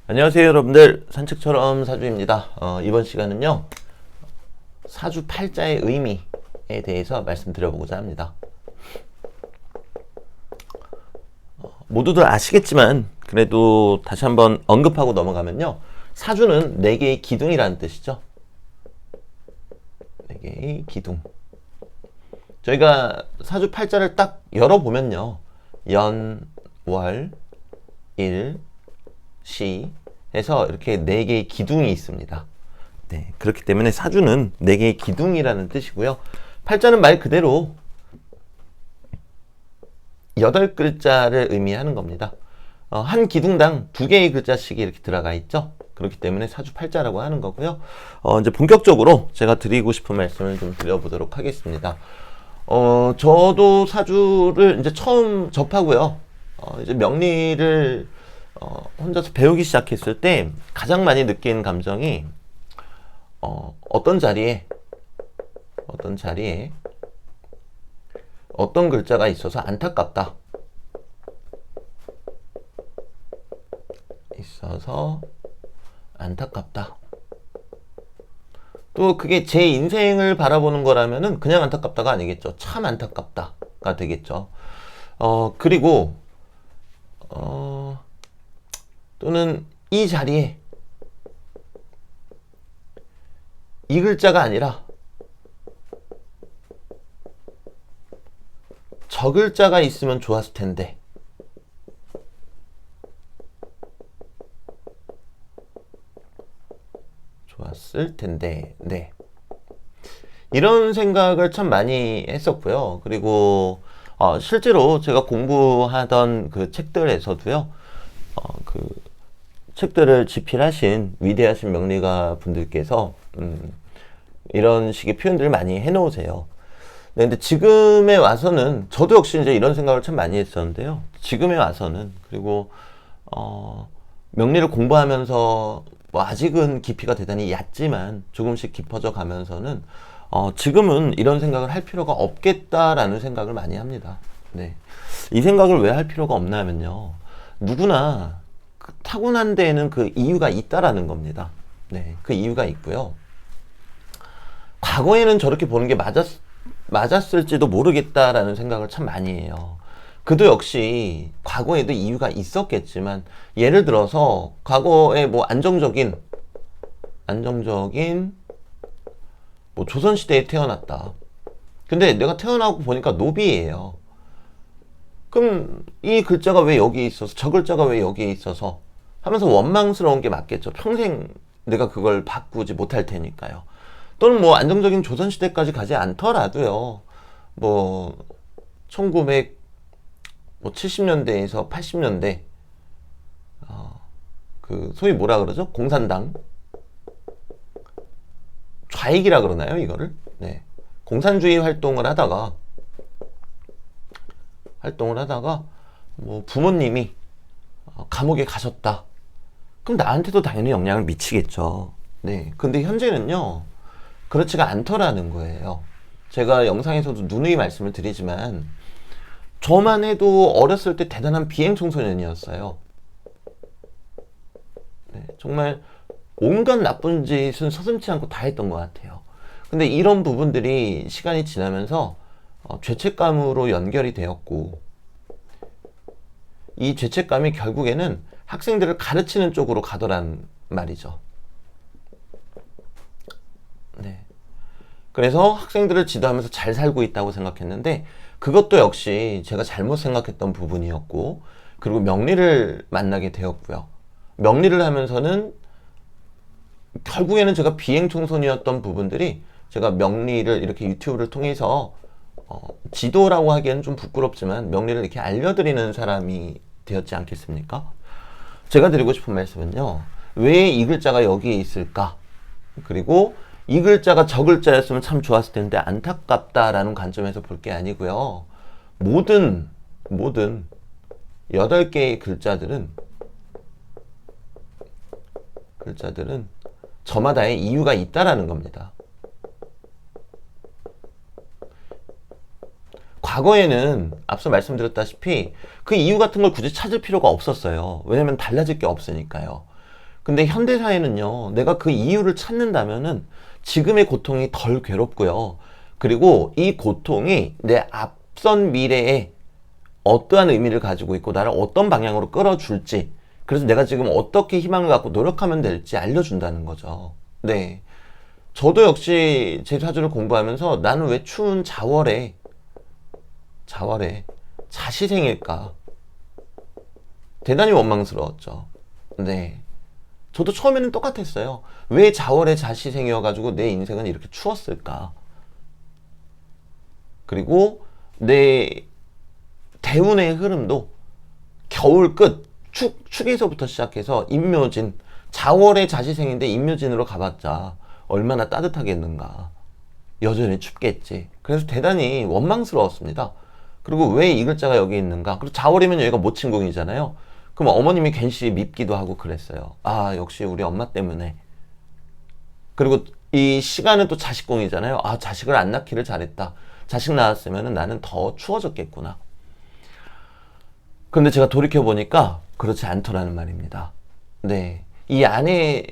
안녕하세요 여러분들, 산책처럼 사주입니다. 이번 시간은요 사주 팔자의 의미에 대해서 말씀드려보고자 합니다. 모두들 아시겠지만 그래도 다시 한번 언급하고 넘어가면요, 사주는 4개의 기둥이라는 뜻이죠. 4개의 기둥. 저희가 사주 팔자를 딱 열어보면요, 연, 월, 일, 시 해서 이렇게 4개의 기둥이 있습니다. 네, 그렇기 때문에 사주는 4개의 기둥이라는 뜻이고요. 팔자는 말 그대로 8글자를 의미하는 겁니다. 한 기둥당 2개의 글자씩이 이렇게 들어가 있죠. 그렇기 때문에 사주 팔자라고 하는 거고요. 이제 본격적으로 제가 드리고 싶은 말씀을 좀 드려보도록 하겠습니다. 저도 사주를 이제 처음 접하고요. 이제 명리를 혼자서 배우기 시작했을 때 가장 많이 느낀 감정이 어떤 자리에 어떤 글자가 있어서 안타깝다. 또 그게 제 인생을 바라보는 거라면은 그냥 안타깝다가 아니겠죠. 참 안타깝다가 되겠죠. 그리고 또는 이 자리에 이 글자가 아니라 저 글자가 있으면 좋았을 텐데, 네, 이런 생각을 참 많이 했었고요. 그리고 실제로 제가 공부하던 그 책들에서도요, 그 책들을 집필하신 위대하신 명리가 분들께서 이런 식의 표현들을 많이 해놓으세요. 네, 근데 지금에 와서는 저도 역시 이제 이런 생각을 참 많이 했었는데요. 지금에 와서는, 그리고 명리를 공부하면서 뭐 아직은 깊이가 대단히 얕지만 조금씩 깊어져 가면서는 지금은 이런 생각을 할 필요가 없겠다라는 생각을 많이 합니다. 네, 이 생각을 왜 할 필요가 없냐면요, 누구나 타고난 데에는 그 이유가 있다라는 겁니다. 네, 그 이유가 있고요. 과거에는 저렇게 보는 게 맞았을지도 모르겠다라는 생각을 참 많이 해요. 그도 역시 과거에도 이유가 있었겠지만, 예를 들어서 과거에 뭐 안정적인 뭐 조선시대에 태어났다. 근데 내가 태어나고 보니까 노비예요. 그럼 이 글자가 왜 여기에 있어서, 저 글자가 왜 여기에 있어서 하면서 원망스러운 게 맞겠죠. 평생 내가 그걸 바꾸지 못할 테니까요. 또는 뭐 안정적인 조선시대까지 가지 않더라도요, 뭐 1970년대에서 80년대 그 소위 뭐라 그러죠? 공산당 좌익이라 그러나요, 이거를? 네. 공산주의 활동을 하다가 뭐 부모님이 감옥에 가셨다. 그럼 나한테도 당연히 영향을 미치겠죠. 네. 근데 현재는요, 그렇지가 않더라는 거예요. 제가 영상에서도 누누이 말씀을 드리지만, 저만 해도 어렸을 때 대단한 비행 청소년이었어요. 네, 정말 온갖 나쁜 짓은 서슴지 않고 다 했던 것 같아요. 근데 이런 부분들이 시간이 지나면서 죄책감으로 연결이 되었고, 이 죄책감이 결국에는 학생들을 가르치는 쪽으로 가더란 말이죠. 네. 그래서 학생들을 지도하면서 잘 살고 있다고 생각했는데, 그것도 역시 제가 잘못 생각했던 부분이었고, 그리고 명리를 만나게 되었고요. 명리를 하면서는 결국에는 제가 비행청소년이었던 부분들이, 제가 명리를 이렇게 유튜브를 통해서 지도라고 하기에는 좀 부끄럽지만 명리를 이렇게 알려드리는 사람이 되었지 않겠습니까? 제가 드리고 싶은 말씀은요, 왜 이 글자가 여기에 있을까? 그리고 이 글자가 저 글자였으면 참 좋았을 텐데 안타깝다라는 관점에서 볼 게 아니고요. 모든 8개의 글자들은 저마다의 이유가 있다라는 겁니다. 과거에는 앞서 말씀드렸다시피 그 이유 같은 걸 굳이 찾을 필요가 없었어요. 왜냐면 달라질 게 없으니까요. 근데 현대사회는요, 내가 그 이유를 찾는다면은 지금의 고통이 덜 괴롭고요. 그리고 이 고통이 내 앞선 미래에 어떠한 의미를 가지고 있고 나를 어떤 방향으로 끌어줄지, 그래서 내가 지금 어떻게 희망을 갖고 노력하면 될지 알려준다는 거죠. 네. 저도 역시 제 사주를 공부하면서 나는 왜 추운 자월에 자시생일까? 대단히 원망스러웠죠. 네. 저도 처음에는 똑같았어요. 왜 자월에 자시생이어가지고 내 인생은 이렇게 추웠을까? 그리고 내 대운의 흐름도 겨울 끝, 축에서부터 시작해서 임묘진, 자월의 자시생인데 임묘진으로 가봤자 얼마나 따뜻하겠는가. 여전히 춥겠지. 그래서 대단히 원망스러웠습니다. 그리고 왜 이 글자가 여기 있는가? 그리고 자월이면 여기가 모친공이잖아요. 그럼 어머님이 괜시 밉기도 하고 그랬어요. 아, 역시 우리 엄마 때문에. 그리고 이 시간은 또 자식공이잖아요. 아, 자식을 안 낳기를 잘했다. 자식 낳았으면 나는 더 추워졌겠구나. 근데 제가 돌이켜보니까 그렇지 않더라는 말입니다. 네. 이 안에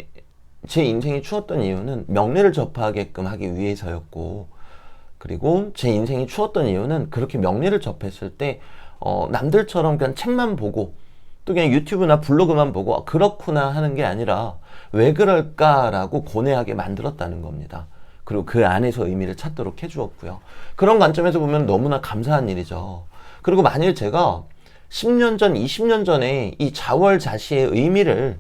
제 인생이 추웠던 이유는 명리를 접하게끔 하기 위해서였고, 그리고 제 인생이 추웠던 이유는 그렇게 명리를 접했을 때 남들처럼 그냥 책만 보고 또 그냥 유튜브나 블로그만 보고 그렇구나 하는 게 아니라 왜 그럴까라고 고뇌하게 만들었다는 겁니다. 그리고 그 안에서 의미를 찾도록 해주었고요. 그런 관점에서 보면 너무나 감사한 일이죠. 그리고 만일 제가 10년 전, 20년 전에 이 자월자시의 의미를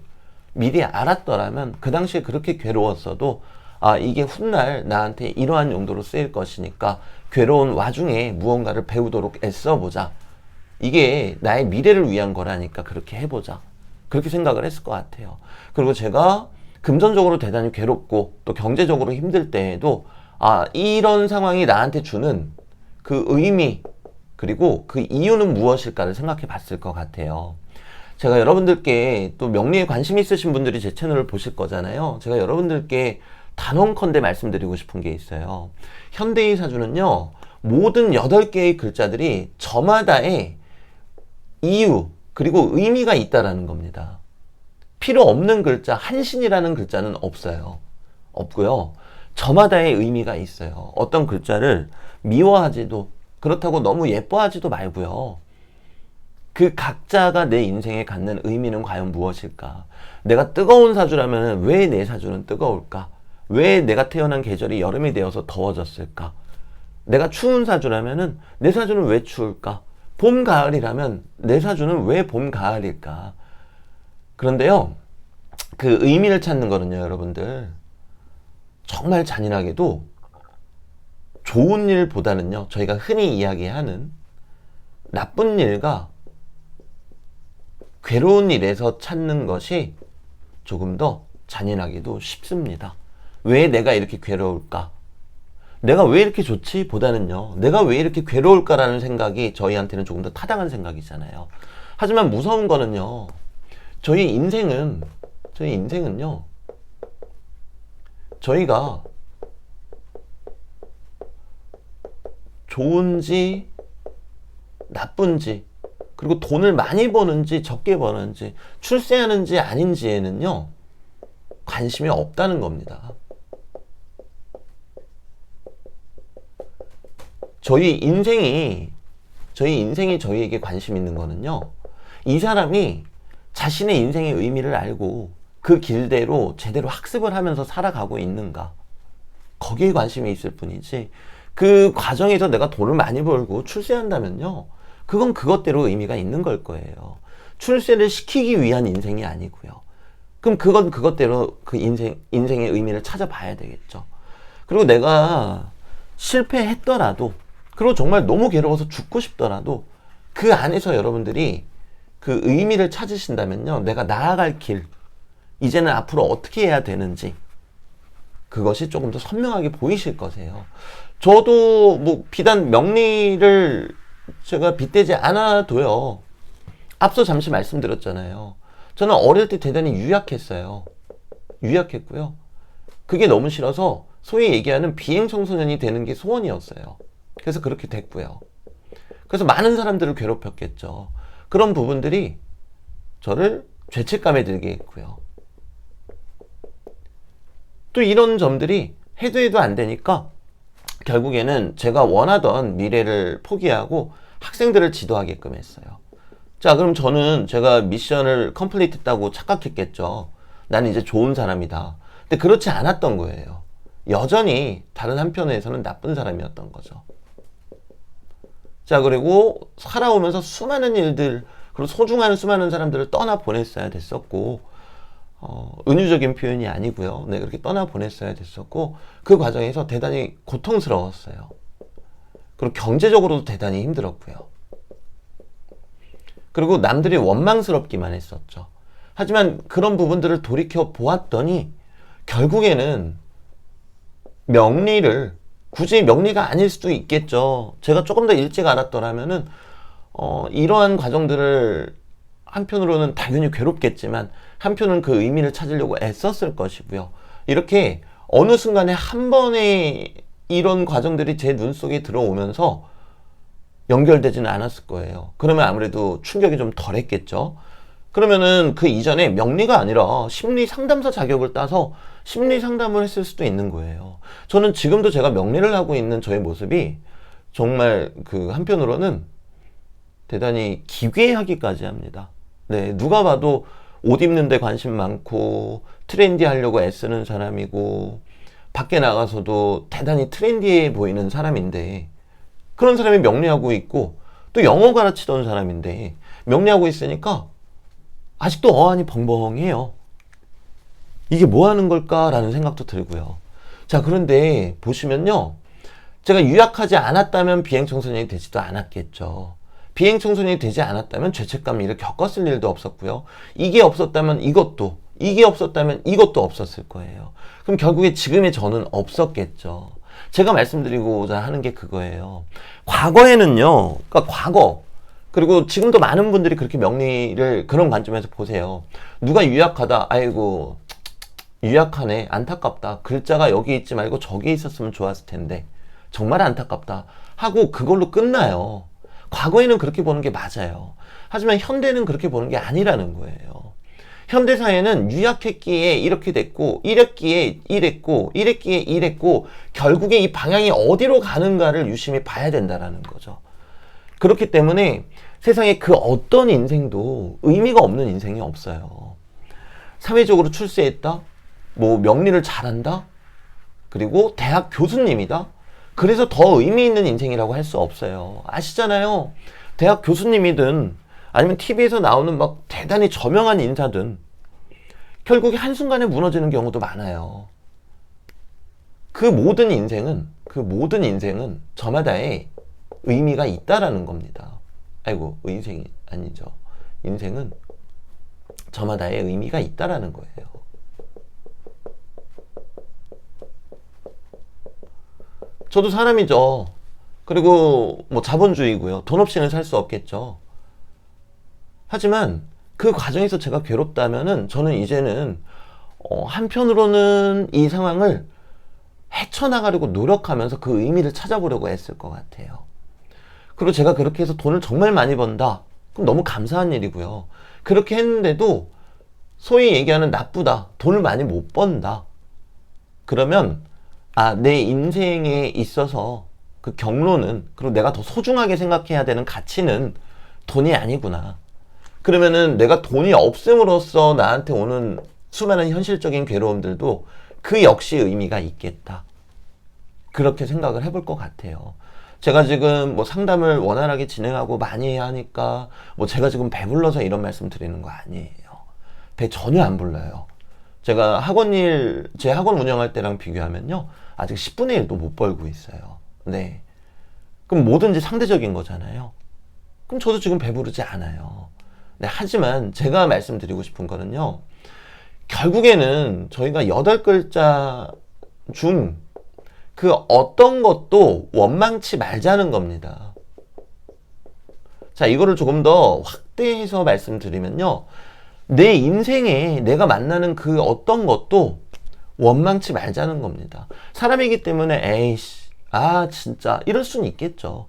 미리 알았더라면 그 당시에 그렇게 괴로웠어도 아, 이게 훗날 나한테 이러한 용도로 쓰일 것이니까 괴로운 와중에 무언가를 배우도록 애써보자. 이게 나의 미래를 위한 거라니까 그렇게 해보자. 그렇게 생각을 했을 것 같아요. 그리고 제가 금전적으로 대단히 괴롭고 또 경제적으로 힘들 때에도 아, 이런 상황이 나한테 주는 그 의미 그리고 그 이유는 무엇일까를 생각해 봤을 것 같아요. 제가 여러분들께 또 명리에 관심 있으신 분들이 제 채널을 보실 거잖아요. 제가 여러분들께 단언컨대 말씀드리고 싶은 게 있어요. 현대의 사주는요, 모든 8개의 글자들이 저마다의 이유, 그리고 의미가 있다라는 겁니다. 필요 없는 글자, 한신이라는 글자는 없어요. 없고요. 저마다의 의미가 있어요. 어떤 글자를 미워하지도, 그렇다고 너무 예뻐하지도 말고요. 그 각자가 내 인생에 갖는 의미는 과연 무엇일까? 내가 뜨거운 사주라면 왜 내 사주는 뜨거울까? 왜 내가 태어난 계절이 여름이 되어서 더워졌을까? 내가 추운 사주라면 내 사주는 왜 추울까? 봄, 가을이라면 내 사주는 왜 봄, 가을일까? 그런데요, 그 의미를 찾는 거는요, 여러분들, 정말 잔인하게도 좋은 일보다는요, 저희가 흔히 이야기하는 나쁜 일과 괴로운 일에서 찾는 것이 조금 더 잔인하기도 쉽습니다. 왜 내가 이렇게 괴로울까? 내가 왜 이렇게 좋지? 보다는요, 내가 왜 이렇게 괴로울까라는 생각이 저희한테는 조금 더 타당한 생각이잖아요. 하지만 무서운 거는요, 저희 인생은요, 저희가 좋은지 나쁜지, 그리고 돈을 많이 버는지 적게 버는지, 출세하는지 아닌지에는요, 관심이 없다는 겁니다. 저희 인생이 저희에게 관심 있는 거는요, 이 사람이 자신의 인생의 의미를 알고 그 길대로 제대로 학습을 하면서 살아가고 있는가, 거기에 관심이 있을 뿐이지, 그 과정에서 내가 돈을 많이 벌고 출세한다면요, 그건 그것대로 의미가 있는 걸 거예요. 출세를 시키기 위한 인생이 아니고요. 그럼 그건 그것대로 그 인생의 의미를 찾아봐야 되겠죠. 그리고 내가 실패했더라도, 그리고 정말 너무 괴로워서 죽고 싶더라도 그 안에서 여러분들이 그 의미를 찾으신다면요, 내가 나아갈 길, 이제는 앞으로 어떻게 해야 되는지, 그것이 조금 더 선명하게 보이실 거세요. 저도 뭐 비단 명리를 제가 빗대지 않아도요, 앞서 잠시 말씀드렸잖아요. 저는 어릴 때 대단히 유약했어요. 유약했고요. 그게 너무 싫어서 소위 얘기하는 비행청소년이 되는 게 소원이었어요. 그래서 그렇게 됐고요. 그래서 많은 사람들을 괴롭혔겠죠. 그런 부분들이 저를 죄책감에 들게 했고요. 또 이런 점들이 해도 안 되니까 결국에는 제가 원하던 미래를 포기하고 학생들을 지도하게끔 했어요. 자, 그럼 저는 제가 미션을 컴플리트 했다고 착각했겠죠. 나는 이제 좋은 사람이다. 근데 그렇지 않았던 거예요. 여전히 다른 한편에서는 나쁜 사람이었던 거죠. 자, 그리고 살아오면서 수많은 일들, 그리고 소중한 수많은 사람들을 떠나 보냈어야 됐었고, 은유적인 표현이 아니고요. 네, 그렇게 떠나 보냈어야 됐었고, 그 과정에서 대단히 고통스러웠어요. 그리고 경제적으로도 대단히 힘들었고요. 그리고 남들이 원망스럽기만 했었죠. 하지만 그런 부분들을 돌이켜 보았더니 결국에는 명리를, 굳이 명리가 아닐 수도 있겠죠. 제가 조금 더 일찍 알았더라면은 이러한 과정들을 한편으로는 당연히 괴롭겠지만 한편은 그 의미를 찾으려고 애썼을 것이고요. 이렇게 어느 순간에 한 번에 이런 과정들이 제 눈 속에 들어오면서 연결되지는 않았을 거예요. 그러면 아무래도 충격이 좀 덜했겠죠. 그러면은 그 이전에 명리가 아니라 심리 상담사 자격을 따서 심리 상담을 했을 수도 있는 거예요. 저는 지금도 제가 명리를 하고 있는 저의 모습이 정말 그 한편으로는 대단히 기괴하기까지 합니다. 네, 누가 봐도 옷 입는 데 관심 많고 트렌디하려고 애쓰는 사람이고 밖에 나가서도 대단히 트렌디해 보이는 사람인데, 그런 사람이 명리하고 있고 또 영어 가르치던 사람인데 명리하고 있으니까 아직도 어안이 벙벙해요. 이게 뭐 하는 걸까라는 생각도 들고요. 자, 그런데 보시면요, 제가 유약하지 않았다면 비행청소년이 되지도 않았겠죠. 비행청소년이 되지 않았다면 죄책감을 겪었을 일도 없었고요. 이게 없었다면 이것도, 이게 없었다면 이것도 없었을 거예요. 그럼 결국에 지금의 저는 없었겠죠. 제가 말씀드리고자 하는 게 그거예요. 과거에는요, 그러니까 과거, 그리고 지금도 많은 분들이 그렇게 명리를 그런 관점에서 보세요. 누가 유약하다, 아이고 유약하네, 안타깝다, 글자가 여기 있지 말고 저기 있었으면 좋았을 텐데 정말 안타깝다 하고 그걸로 끝나요. 과거에는 그렇게 보는 게 맞아요. 하지만 현대는 그렇게 보는 게 아니라는 거예요. 현대사회는 유약했기에 이렇게 됐고, 이랬기에 이랬고, 이랬기에 이랬고, 결국에 이 방향이 어디로 가는가를 유심히 봐야 된다는 거죠. 그렇기 때문에 세상에 그 어떤 인생도 의미가 없는 인생이 없어요. 사회적으로 출세했다? 뭐 명리를 잘한다? 그리고 대학 교수님이다? 그래서 더 의미 있는 인생이라고 할 수 없어요. 아시잖아요. 대학 교수님이든 아니면 TV에서 나오는 막 대단히 저명한 인사든 결국에 한순간에 무너지는 경우도 많아요. 그 모든 인생은 저마다의 의미가 있다라는 겁니다. 아이고, 인생이 아니죠. 인생은 저마다의 의미가 있다라는 거예요. 저도 사람이죠. 그리고 뭐 자본주의고요. 돈 없이는 살 수 없겠죠. 하지만 그 과정에서 제가 괴롭다면은 저는 이제는 한편으로는 이 상황을 헤쳐나가려고 노력하면서 그 의미를 찾아보려고 했을 것 같아요. 그리고 제가 그렇게 해서 돈을 정말 많이 번다, 그럼 너무 감사한 일이고요. 그렇게 했는데도 소위 얘기하는 나쁘다, 돈을 많이 못 번다, 그러면 내 인생에 있어서 그 경로는, 그리고 내가 더 소중하게 생각해야 되는 가치는 돈이 아니구나. 그러면은 내가 돈이 없음으로써 나한테 오는 수많은 현실적인 괴로움들도 그 역시 의미가 있겠다. 그렇게 생각을 해볼 것 같아요. 제가 지금 뭐 상담을 원활하게 진행하고 많이 해야 하니까 뭐 제가 지금 배불러서 이런 말씀 드리는 거 아니에요. 배 전혀 안 불러요. 제가 제 학원 운영할 때랑 비교하면요, 아직 10분의 1도 못 벌고 있어요. 네. 그럼 뭐든지 상대적인 거잖아요. 그럼 저도 지금 배부르지 않아요. 네, 하지만 제가 말씀드리고 싶은 거는요, 결국에는 저희가 8글자 중 그 어떤 것도 원망치 말자는 겁니다. 자, 이거를 조금 더 확대해서 말씀드리면요, 내 인생에 내가 만나는 그 어떤 것도 원망치 말자는 겁니다. 사람이기 때문에 에이씨, 진짜 이럴 수는 있겠죠.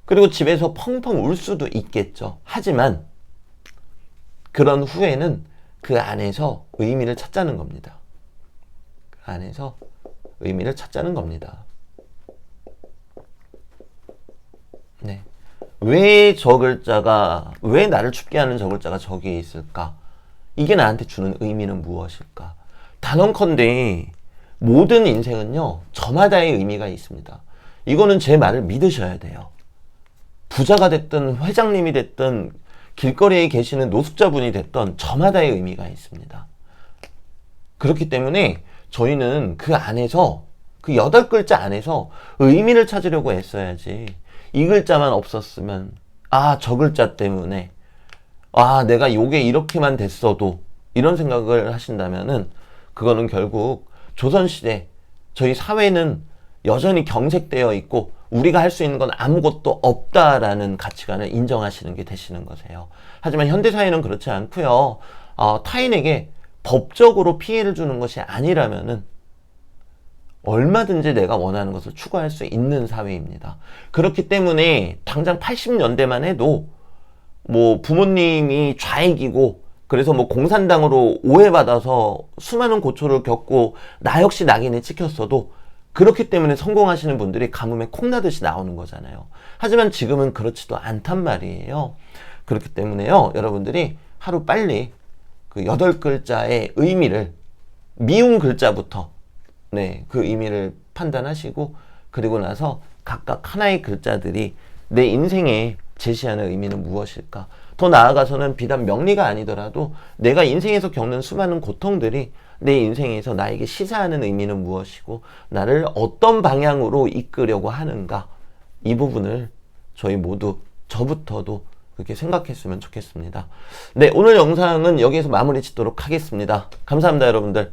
그리고 집에서 펑펑 울 수도 있겠죠. 하지만 그런 후에는 그 안에서 의미를 찾자는 겁니다. 안에서 의미를 찾자는 겁니다. 네. 왜 나를 춥게 하는 저 글자가 저기에 있을까? 이게 나한테 주는 의미는 무엇일까? 단언컨대 모든 인생은요, 저마다의 의미가 있습니다. 이거는 제 말을 믿으셔야 돼요. 부자가 됐든 회장님이 됐든 길거리에 계시는 노숙자분이 됐든 저마다의 의미가 있습니다. 그렇기 때문에 저희는 그 안에서, 그 8글자 안에서 의미를 찾으려고 애써야지, 이 글자만 없었으면, 저 글자 때문에, 내가 요게 이렇게만 됐어도, 이런 생각을 하신다면은, 그거는 결국 조선시대, 저희 사회는 여전히 경색되어 있고, 우리가 할 수 있는 건 아무것도 없다라는 가치관을 인정하시는 게 되시는 거세요. 하지만 현대사회는 그렇지 않고요. 타인에게 법적으로 피해를 주는 것이 아니라면은 얼마든지 내가 원하는 것을 추구할 수 있는 사회입니다. 그렇기 때문에 당장 80년대만 해도 뭐 부모님이 좌익이고 그래서 뭐 공산당으로 오해받아서 수많은 고초를 겪고 나 역시 낙인에 찍혔어도 그렇기 때문에 성공하시는 분들이 가뭄에 콩나듯이 나오는 거잖아요. 하지만 지금은 그렇지도 않단 말이에요. 그렇기 때문에요, 여러분들이 하루 빨리 그 8글자의 의미를, 미운 글자부터 그 의미를 판단하시고, 그리고 나서 각각 하나의 글자들이 내 인생에 제시하는 의미는 무엇일까? 더 나아가서는 비단 명리가 아니더라도 내가 인생에서 겪는 수많은 고통들이 내 인생에서 나에게 시사하는 의미는 무엇이고 나를 어떤 방향으로 이끌려고 하는가, 이 부분을 저희 모두, 저부터도 그렇게 생각했으면 좋겠습니다. 네, 오늘 영상은 여기에서 마무리 짓도록 하겠습니다. 감사합니다, 여러분들.